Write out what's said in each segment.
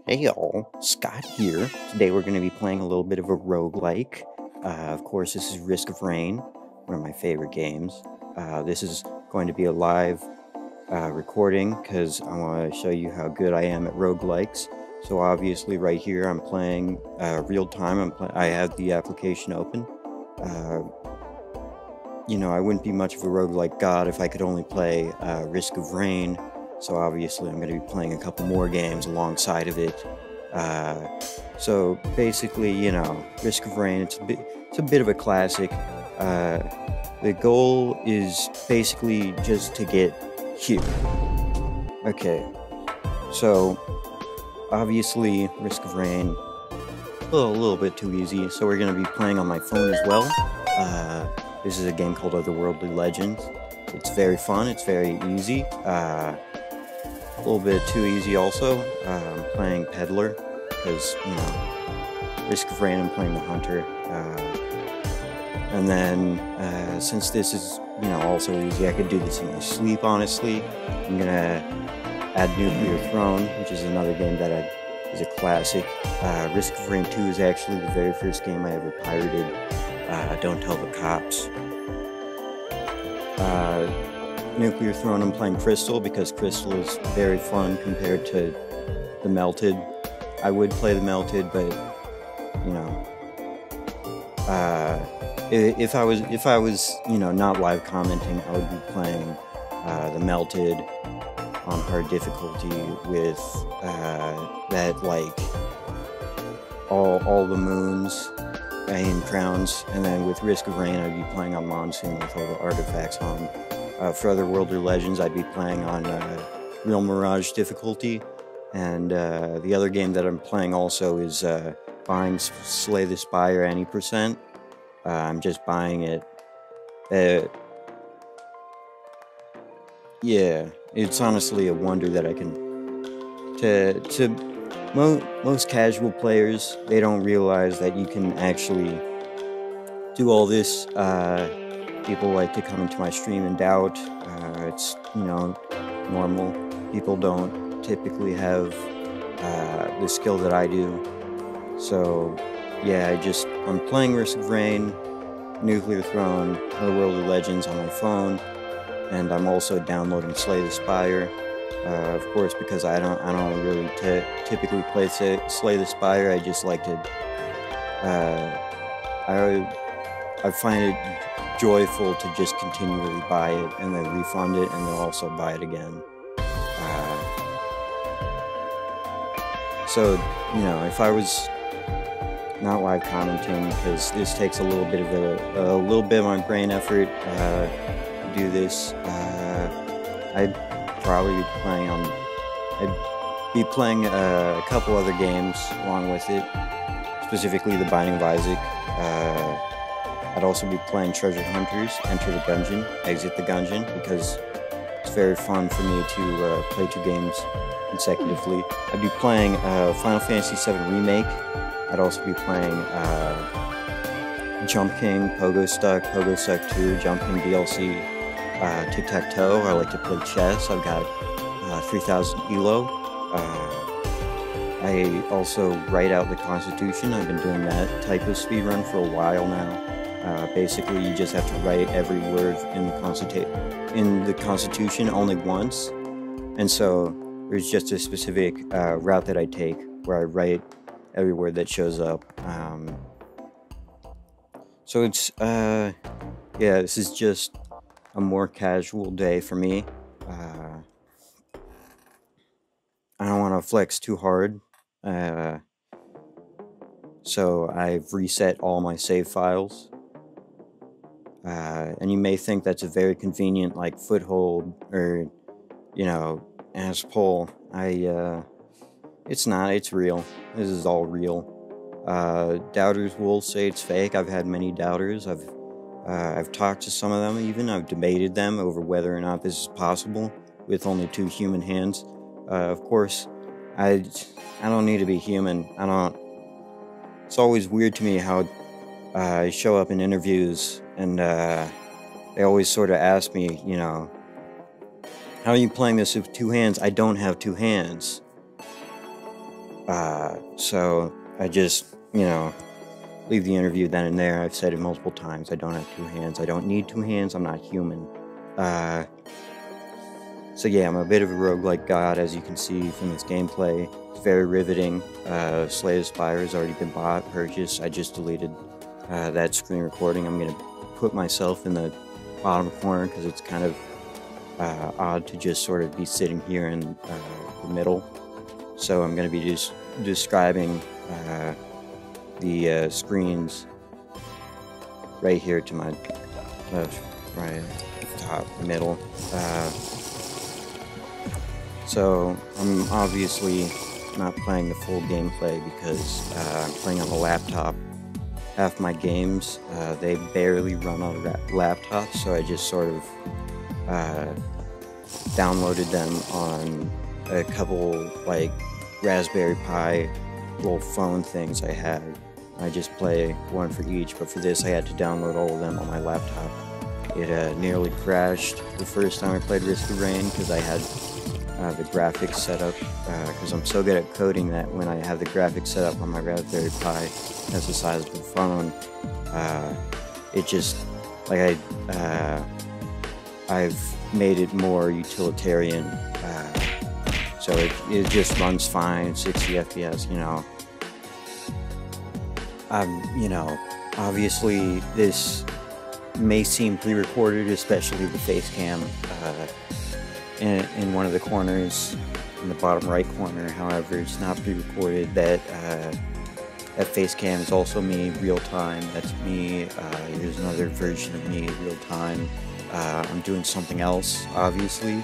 Hey y'all, Scott here. Today we're going to be playing a little bit of a roguelike. Of course, this is Risk of Rain, one of my favorite games. This is going to be a live recording because I want to show you how good I am at roguelikes. So obviously right here I'm playing real time. I have the application open. I wouldn't be much of a roguelike god if I could only play Risk of Rain. So obviously I'm going to be playing a couple more games alongside of it. So basically, Risk of Rain, it's a bit of a classic. The goal is basically just to get here. Okay, so obviously Risk of Rain, a little bit too easy. So we're going to be playing on my phone as well. This is a game called Otherworldly Legends. It's very fun, it's very easy. A little bit too easy also. I'm playing Peddler because, Risk of Rain, I'm playing the Hunter. And then, since this is, also easy, I could do this in my sleep, honestly. I'm gonna add Nuclear Throne, which is another game that is a classic. Risk of Rain 2 is actually the very first game I ever pirated. Don't tell the cops. Nuclear Throne, I'm playing Crystal because Crystal is very fun compared to the Melted. I would play the Melted, but if I was not live commenting, I would be playing the Melted on hard difficulty with that all the moons and crowns, and then with Risk of Rain, I'd be playing on Monsoon with all the artifacts on. For Otherworldly Legends, I'd be playing on Real Mirage difficulty, and the other game that I'm playing also is buying Slay the Spire any %. I'm just buying it. Yeah, it's honestly a wonder that I can. Most casual players, they don't realize that you can actually do all this. People like to come into my stream and doubt. It's, normal. People don't typically have the skill that I do. So, yeah, I'm playing Risk of Rain, Nuclear Throne, Otherworldly Legends on my phone, and I'm also downloading Slay the Spire. Of course, because I don't really typically play Slay the Spire. I just like to. I find it joyful to just continually buy it and then refund it and then also buy it again. So, if I was not live commenting, because this takes a little bit of my brain effort to do this, I'd probably be playing a couple other games along with it, specifically The Binding of Isaac. I'd also be playing Treasure Hunters, Enter the Gungeon, Exit the Gungeon, because it's very fun for me to play 2 games consecutively. I'd be playing Final Fantasy VII Remake. I'd also be playing Jump King, Pogo Stuck 2, Jump King DLC, Tic-Tac-Toe. I like to play chess. I've got 3000 ELO. I also write out the Constitution. I've been doing that type of speedrun for a while now. Basically, you just have to write every word in the Constitution only once, and so there's just a specific route that I take where I write every word that shows up. So it's this is just a more casual day for me. I don't want to flex too hard, so I've reset all my save files. And you may think that's a very convenient, foothold or, ass pull. It's not. It's real. This is all real. Doubters will say it's fake. I've had many doubters. I've talked to some of them even. I've debated them over whether or not this is possible with only 2 human hands. Of course, I don't need to be human. It's always weird to me how I show up in interviews and they always sort of ask me, how are you playing this with 2 hands? I don't have 2 hands. So I just, leave the interview then and there. I've said it multiple times. I don't have two hands. I don't need two hands. I'm not human. So yeah, I'm a bit of a roguelike god, as you can see from this gameplay. It's very riveting. Slay the Spire has already been purchased. I just deleted that screen recording. I'm going to put myself in the bottom corner because it's kind of odd to just sort of be sitting here in the middle. So I'm going to be just describing the screens right here to my left, right, top, middle. So I'm obviously not playing the full gameplay because I'm playing on a laptop. Half my games, they barely run on laptops, so I just sort of downloaded them on a couple, like, Raspberry Pi little phone things I had. I just play one for each, but for this I had to download all of them on my laptop. It nearly crashed the first time I played Risk of Rain because I had the graphics set up, because I'm so good at coding that when I have the graphics set up on my Raspberry Pi that's the size of the phone, it just, like, I've made it more utilitarian, so it just runs fine, 60 FPS, obviously this may seem pre-recorded, especially the face cam in one of the corners, in the bottom right corner. However, it's not pre-recorded. That face cam is also me real time. That's me. Here's another version of me real time. I'm doing something else, obviously.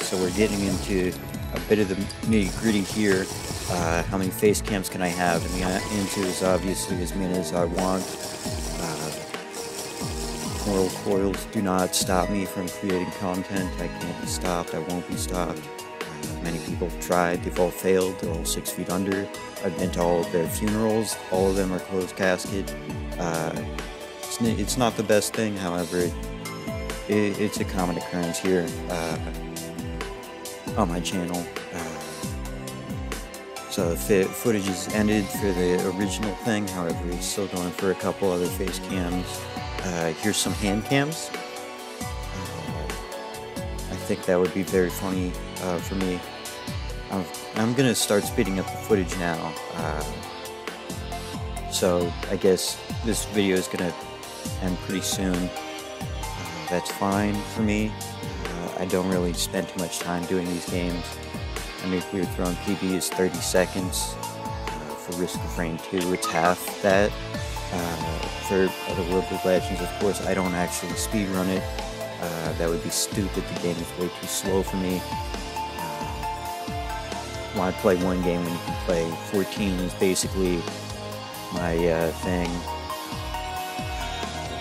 So we're getting into a bit of the nitty-gritty here. How many face cams can I have? And the answer is obviously as many as I want. Moral coils do not stop me from creating content. I can't be stopped. I won't be stopped. Many people have tried. They've all failed. They're all 6 feet under. I've been to all of their funerals. All of them are closed casket. It's not the best thing, however, it's a common occurrence here on my channel. So the footage is ended for the original thing, however, it's still going for a couple other face cams. Here's some hand cams. I think that would be very funny for me. I'm gonna start speeding up the footage now. So I guess this video is gonna end pretty soon. That's fine for me. I don't really spend too much time doing these games. A nuclear throne PB is 30 seconds. For Risk of Rain 2, it's half that. For other Roguelike Legends, of course, I don't actually speedrun it. That would be stupid. The game is way too slow for me. Why play one game when you can play 14 is basically my thing.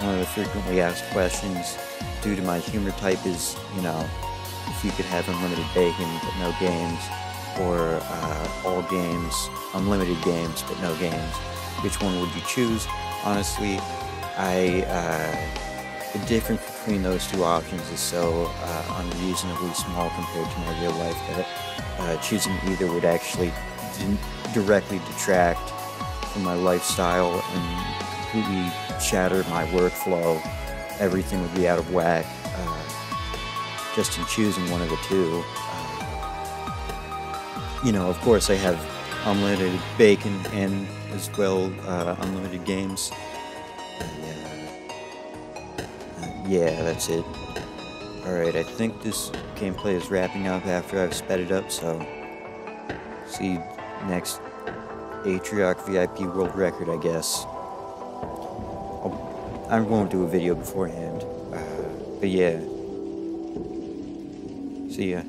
One of the frequently asked questions due to my humor type is, if you could have unlimited bacon but no games, or all games, unlimited games but no games, which one would you choose? Honestly, the difference between those two options is so unreasonably small compared to my real life that choosing either would actually directly detract from my lifestyle and completely shatter my workflow. Everything would be out of whack just in choosing one of the two. Of course I have unlimited bacon and as well unlimited games. Yeah, that's it. Alright, I think this gameplay is wrapping up after I've sped it up, so see you next Atrioc VIP World Record, I guess. I won't do a video beforehand, but yeah. See ya.